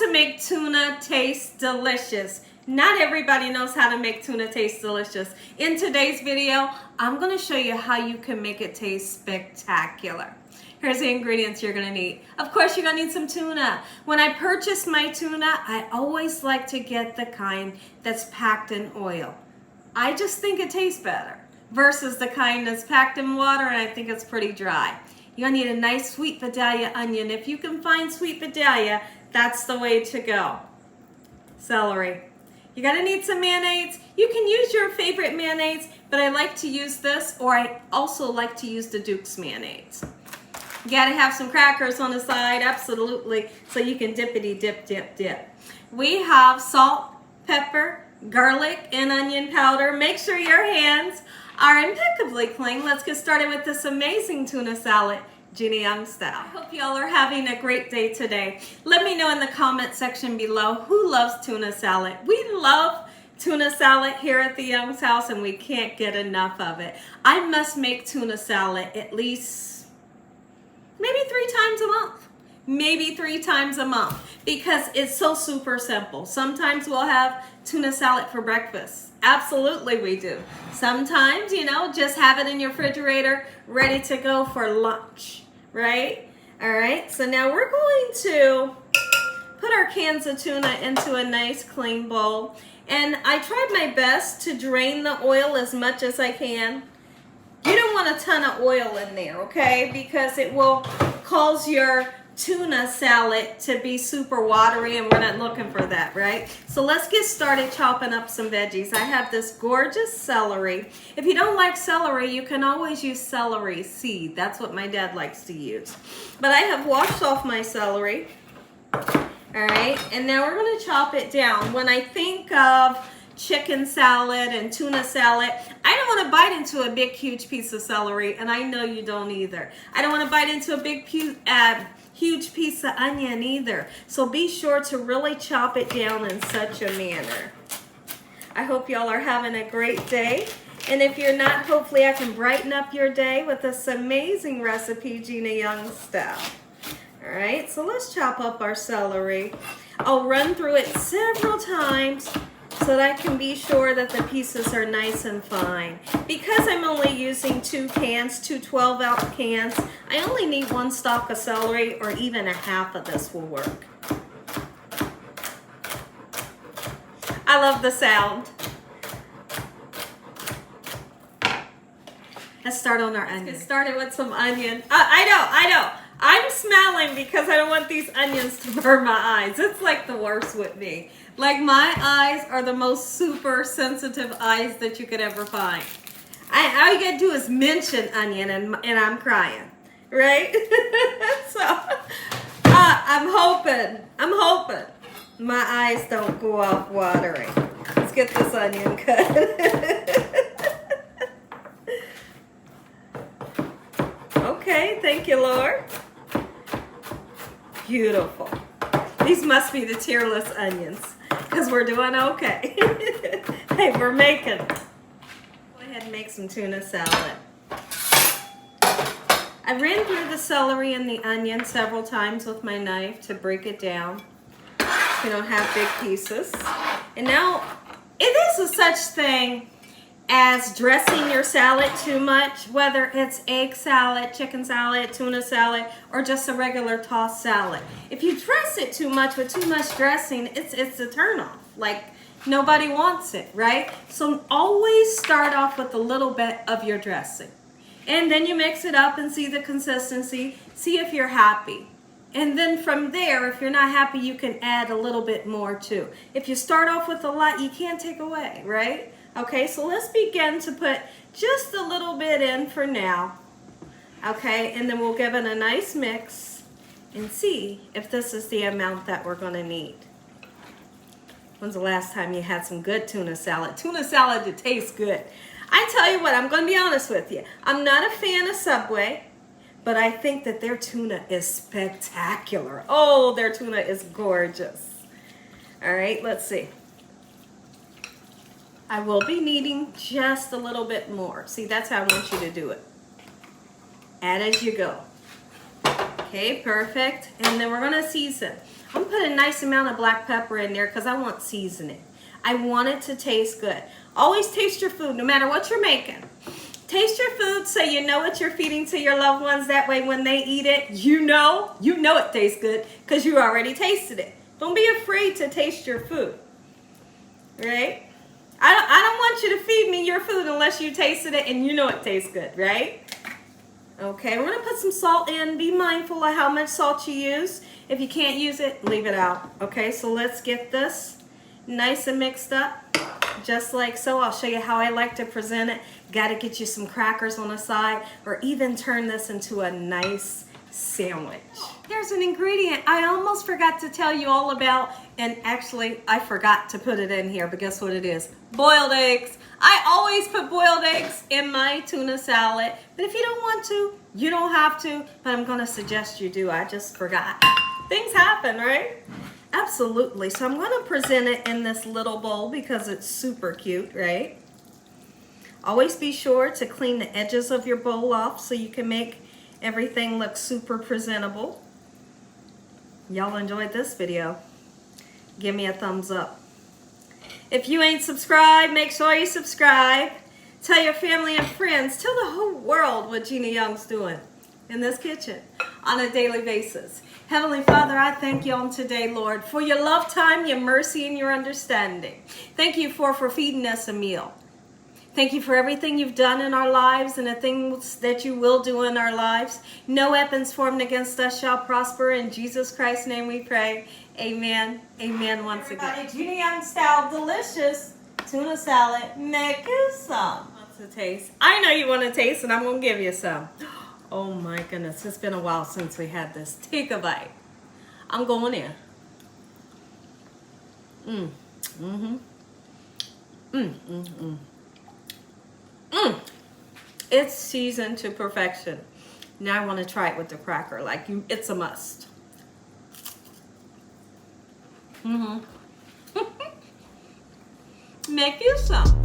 to make tuna taste delicious. Not everybody knows how to make tuna taste delicious. In today's video, I'm going to show you how you can make it taste spectacular. Here's the ingredients you're going to need. Of course, you're going to need some tuna. When I purchase my tuna, I always like to get the kind that's packed in oil. I just think it tastes better versus the kind that's packed in water, and I think it's pretty dry. You're going to need a nice sweet Vidalia onion. If you can find sweet Vidalia, that's the way to go. Celery. You're going to need some mayonnaise. You can use your favorite mayonnaise, but I like to use this, or I also like to use the Duke's mayonnaise. You got to have some crackers on the side, absolutely, so you can dippity dip, dip, dip. We have salt, pepper, garlic, and onion powder. Make sure your hands are impeccably clean. Let's get started with this amazing tuna salad, Gina Young style. I hope y'all are having a great day today. Let me know in the comment section below who loves tuna salad. We love tuna salad here at the Young's house, and we can't get enough of it. I must make tuna salad at least maybe 3 times a month. Maybe 3 times a month because it's so super simple. Sometimes we'll have tuna salad for breakfast. Absolutely we do. Sometimes, you know, just have it in your refrigerator ready to go for lunch, right? All right, so now we're going to put our cans of tuna into a nice clean bowl. And I tried my best to drain the oil as much as I can. You don't want a ton of oil in there, okay? Because it will cause your tuna salad to be super watery, and we're not looking for that, right? So let's get started chopping up some veggies. I have this gorgeous celery. If you don't like celery, you can always use celery seed. That's what my dad likes to use. But I have washed off my celery. All right, and now we're going to chop it down. When I think of chicken salad and tuna salad, I don't want to bite into a big huge piece of celery, and I know you don't either. I don't want to bite into a big huge piece of onion either. So be sure to really chop it down in such a manner. I hope y'all are having a great day. And if you're not, hopefully I can brighten up your day with this amazing recipe, Gina Young style. All right, so let's chop up our celery. I'll run through it several times so that I can be sure that the pieces are nice and fine. Because I'm only using 2 cans, 2 12-ounce cans, I only need 1 stalk of celery, or even a half of this will work. I love the sound. Let's start on our onion. Let's get started with some onion. I know. I'm smelling because I don't want these onions to burn my eyes. It's like the worst with me. Like, my eyes are the most super sensitive eyes that you could ever find. All you gotta do is mention onion and I'm crying, right? So I'm hoping my eyes don't go off watering. Let's get this onion cut. Okay, thank you, Lord. Beautiful. These must be the tearless onions because we're doing okay. Hey, we're making. Go ahead and make some tuna salad. I ran through the celery and the onion several times with my knife to break it down. You don't have big pieces. And now, it is a such thing as dressing your salad too much, whether it's egg salad, chicken salad, tuna salad, or just a regular tossed salad. If you dress it too much with too much dressing, it's a turnoff. Like, nobody wants it, right? So always start off with a little bit of your dressing. And then you mix it up and see the consistency, see if you're happy. And then from there, if you're not happy, you can add a little bit more too. If you start off with a lot, you can't take away, right? Okay, so let's begin to put just a little bit in for now. Okay, and then we'll give it a nice mix and see if this is the amount that we're going to need. When's the last time you had some good tuna salad? Tuna salad that tastes good. I tell you what, I'm going to be honest with you. I'm not a fan of Subway, but I think that their tuna is spectacular. Oh, their tuna is gorgeous. All right, let's see. I will be needing just a little bit more. See, that's how I want you to do it. Add as you go. Okay, perfect. And then we're going to season. I'm gonna put a nice amount of black pepper in there because I want seasoning. I want it to taste good. Always taste your food, no matter what you're making. Taste your food so you know what you're feeding to your loved ones. That way when they eat it, you know it tastes good because you already tasted it. Don't be afraid to taste your food, right? I don't want you to feed me your food unless you tasted it and you know it tastes good, right? Okay, we're gonna put some salt in. Be mindful of how much salt you use. If you can't use it, leave it out. Okay, so let's get this nice and mixed up, just like so. I'll show you how I like to present it. Gotta get you some crackers on the side, or even turn this into a nice sandwich. Here's an ingredient I almost forgot to tell you all about, and actually I forgot to put it in here, but guess what it is? Boiled eggs. I always put boiled eggs in my tuna salad, but if you don't want to, you don't have to, but I'm gonna suggest you do. I just forgot. Things happen, right? Absolutely. So I'm gonna present it in this little bowl because it's super cute, right? Always be sure to clean the edges of your bowl off so you can make everything look super presentable. Y'all enjoyed this video? Give me a thumbs up. If you ain't subscribed, make sure you subscribe. Tell your family and friends. Tell the whole world what Gina Young's doing in this kitchen on a daily basis. Heavenly Father, I thank you on today, Lord, for your love time, your mercy, and your understanding. Thank you for feeding us a meal. Thank you for everything you've done in our lives and the things that you will do in our lives. No weapons formed against us shall prosper. In Jesus Christ's name we pray. Amen. Amen once again. Gina Young style delicious tuna salad. Make you some. What's the taste? I know you want to taste, and I'm going to give you some. Oh my goodness. It's been a while since we had this. Take a bite. I'm going in. It's seasoned to perfection. Now I want to try it with the cracker. Like it's a must. Make you some.